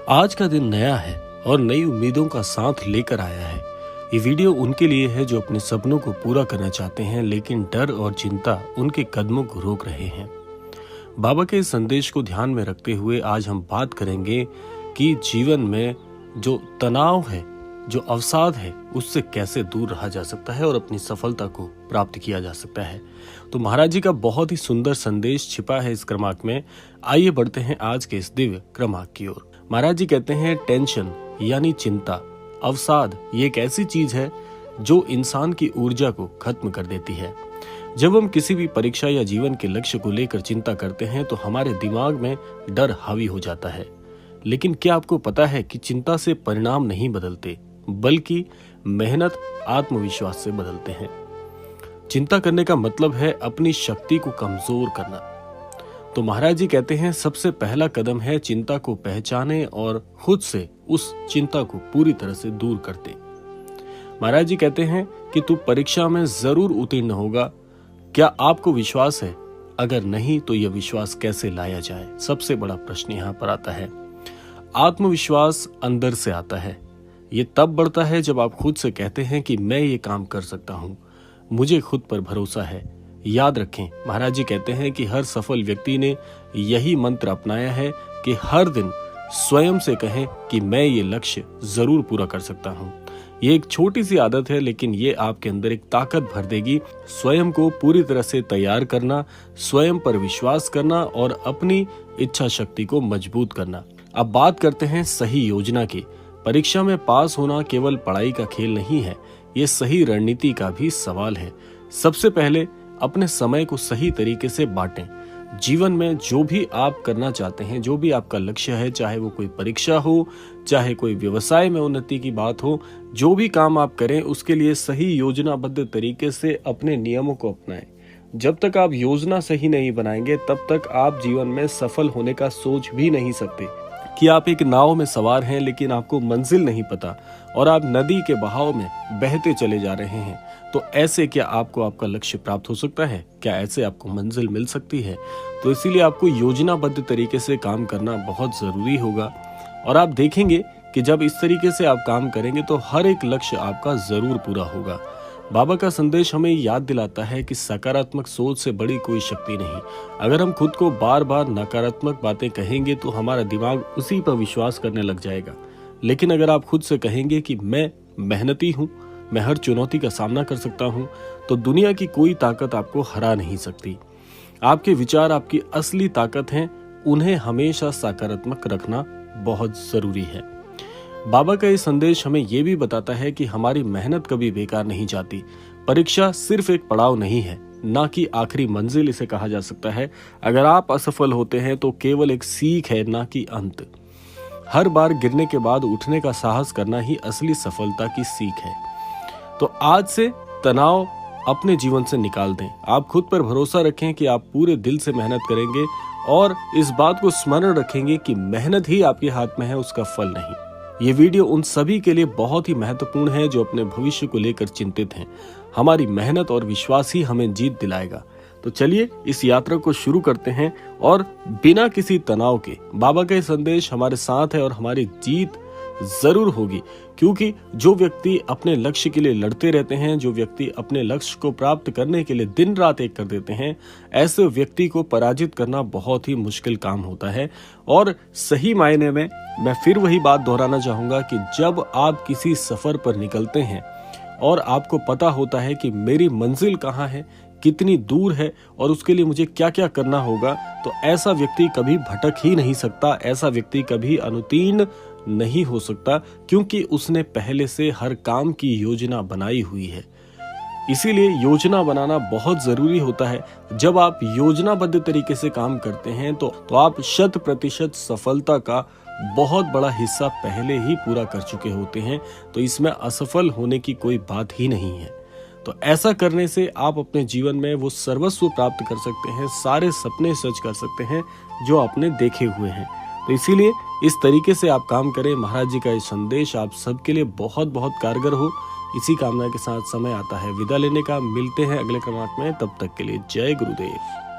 आज का दिन नया है और नई उम्मीदों का साथ लेकर आया है। ये वीडियो उनके लिए है जो अपने सपनों को पूरा करना चाहते हैं, लेकिन डर और चिंता उनके कदमों को रोक रहे हैं। बाबा के इस संदेश को ध्यान में रखते हुए आज हम बात करेंगे कि जीवन में जो तनाव है, जो अवसाद है, उससे कैसे दूर रहा जा सकता है और अपनी सफलता को प्राप्त किया जा सकता है। तो महाराज जी का बहुत ही सुंदर संदेश छिपा है इस क्रमांक में। आइए बढ़ते हैं आज के इस दिव्य क्रमांक की ओर। महाराज जी कहते हैं, टेंशन यानी चिंता, अवसाद ये एक ऐसी चीज है जो इंसान की ऊर्जा को खत्म कर देती है। जब हम किसी भी परीक्षा या जीवन के लक्ष्य को लेकर चिंता करते हैं तो हमारे दिमाग में डर हावी हो जाता है। लेकिन क्या आपको पता है कि चिंता से परिणाम नहीं बदलते, बल्कि मेहनत आत्मविश्वास से बदलते हैं। चिंता करने का मतलब है अपनी शक्ति को कमजोर करना। तो महाराज जी कहते हैं, सबसे पहला कदम है चिंता को पहचाने और खुद से उस चिंता को पूरी तरह से दूर कर दे। महाराज जी कहते हैं कि तू परीक्षा में जरूर उत्तीर्ण होगा। क्या आपको विश्वास है? अगर नहीं तो यह विश्वास कैसे लाया जाए? सबसे बड़ा प्रश्न यहाँ पर आता है। आत्मविश्वास अंदर से आता है। ये तब बढ़ता है जब आप खुद से कहते हैं कि मैं ये काम कर सकता हूँ, मुझे खुद पर भरोसा है। याद रखें, महाराज जी कहते हैं कि हर सफल व्यक्ति ने यही मंत्र अपनाया है कि हर दिन स्वयं से कहें कि मैं ये लक्ष्य जरूर पूरा कर सकता हूँ। ये एक छोटी सी आदत है, लेकिन ये आपके अंदर एक ताकत भर देगी। स्वयं को पूरी तरह से तैयार करना, स्वयं पर विश्वास करना और अपनी इच्छा शक्ति को मजबूत करना। अब बात करते हैं सही योजना की। परीक्षा में पास होना केवल पढ़ाई का खेल नहीं है, ये सही रणनीति का भी सवाल है। सबसे पहले अपने समय को सही तरीके से बांटें। जीवन में जो भी आप करना चाहते हैं, जो भी आपका लक्ष्य है, चाहे वो कोई परीक्षा हो, चाहे कोई व्यवसाय में उन्नति की बात हो, जो भी काम आप करें उसके लिए सही योजनाबद्ध तरीके से अपने नियमों को अपनाएं। जब तक आप योजना सही नहीं बनाएंगे तब तक आप जीवन में सफल होने का सोच भी नहीं सकते। कि आप एक नाव में सवार हैं लेकिन आपको मंजिल नहीं पता और आप नदी के बहाव में बहते चले जा रहे हैं, तो ऐसे क्या आपको आपका लक्ष्य प्राप्त हो सकता है? क्या ऐसे आपको मंजिल मिल सकती है? तो इसीलिए आपको योजनाबद्ध तरीके से काम करना बहुत जरूरी होगा। और आप देखेंगे कि जब इस तरीके से आप काम करेंगे तो हर एक लक्ष्य आपका जरूर पूरा होगा। बाबा का संदेश हमें याद दिलाता है कि सकारात्मक सोच से बड़ी कोई शक्ति नहीं। अगर हम खुद को बार बार नकारात्मक बातें कहेंगे तो हमारा दिमाग उसी पर विश्वास करने लग जाएगा। लेकिन अगर आप खुद से कहेंगे कि मैं मेहनती हूँ, मैं हर चुनौती का सामना कर सकता हूँ, तो दुनिया की कोई ताकत आपको हरा नहीं सकती। आपके विचार आपकी असली ताकत हैं, उन्हें हमेशा सकारात्मक रखना बहुत जरूरी है। बाबा का ये संदेश हमें ये भी बताता है कि हमारी मेहनत कभी बेकार नहीं जाती। परीक्षा सिर्फ एक पड़ाव नहीं है, ना कि आखिरी मंजिल इसे कहा जा सकता है। अगर आप असफल होते हैं तो केवल एक सीख है, ना कि अंत। हर बार गिरने के बाद उठने का साहस करना ही असली सफलता की सीख है। तो आज से तनाव अपने जीवन से निकाल दें। आप खुद पर भरोसा रखें कि आप पूरे दिल से मेहनत करेंगे और इस बात को स्मरण रखेंगे कि मेहनत ही आपके हाथ में है, उसका फल नहीं। ये वीडियो उन सभी के लिए बहुत ही महत्वपूर्ण है जो अपने भविष्य को लेकर चिंतित हैं। हमारी मेहनत और विश्वास ही हमें जीत दिलाएगा। तो चलिए इस यात्रा को शुरू करते हैं और बिना किसी तनाव के बाबा का संदेश हमारे साथ है और हमारी जीत जरूर होगी। क्योंकि जो व्यक्ति अपने लक्ष्य के लिए लड़ते रहते हैं, जो व्यक्ति अपने लक्ष्य को प्राप्त करने के लिए दिन रात एक कर देते हैं, ऐसे व्यक्ति को पराजित करना बहुत ही मुश्किल काम होता है। और सही मायने में मैं फिर वही बात दोहराना चाहूंगा कि जब आप किसी सफर पर निकलते हैं और आपको पता होता है कि मेरी मंजिल कहाँ है, कितनी दूर है और उसके लिए मुझे क्या क्या करना होगा, तो ऐसा व्यक्ति कभी भटक ही नहीं सकता। ऐसा व्यक्ति कभी अनुत्तीर्ण नहीं हो सकता, क्योंकि उसने पहले से हर काम की योजना बनाई हुई है। इसीलिए योजना बनाना बहुत जरूरी होता है। जब आप योजनाबद्ध तरीके से काम करते हैं तो आप 100% सफलता का बहुत बड़ा हिस्सा पहले ही पूरा कर चुके होते हैं। तो इसमें असफल होने की कोई बात ही नहीं है। तो ऐसा करने से आप अपने जीवन में वो सर्वस्व प्राप्त कर सकते हैं, सारे सपने सच कर सकते हैं जो आपने देखे हुए हैं। तो इसीलिए इस तरीके से आप काम करें। महाराज जी का ये संदेश आप सबके लिए बहुत बहुत कारगर हो, इसी कामना के साथ समय आता है विदा लेने का। मिलते हैं अगले क्रमांक में, तब तक के लिए जय गुरुदेव।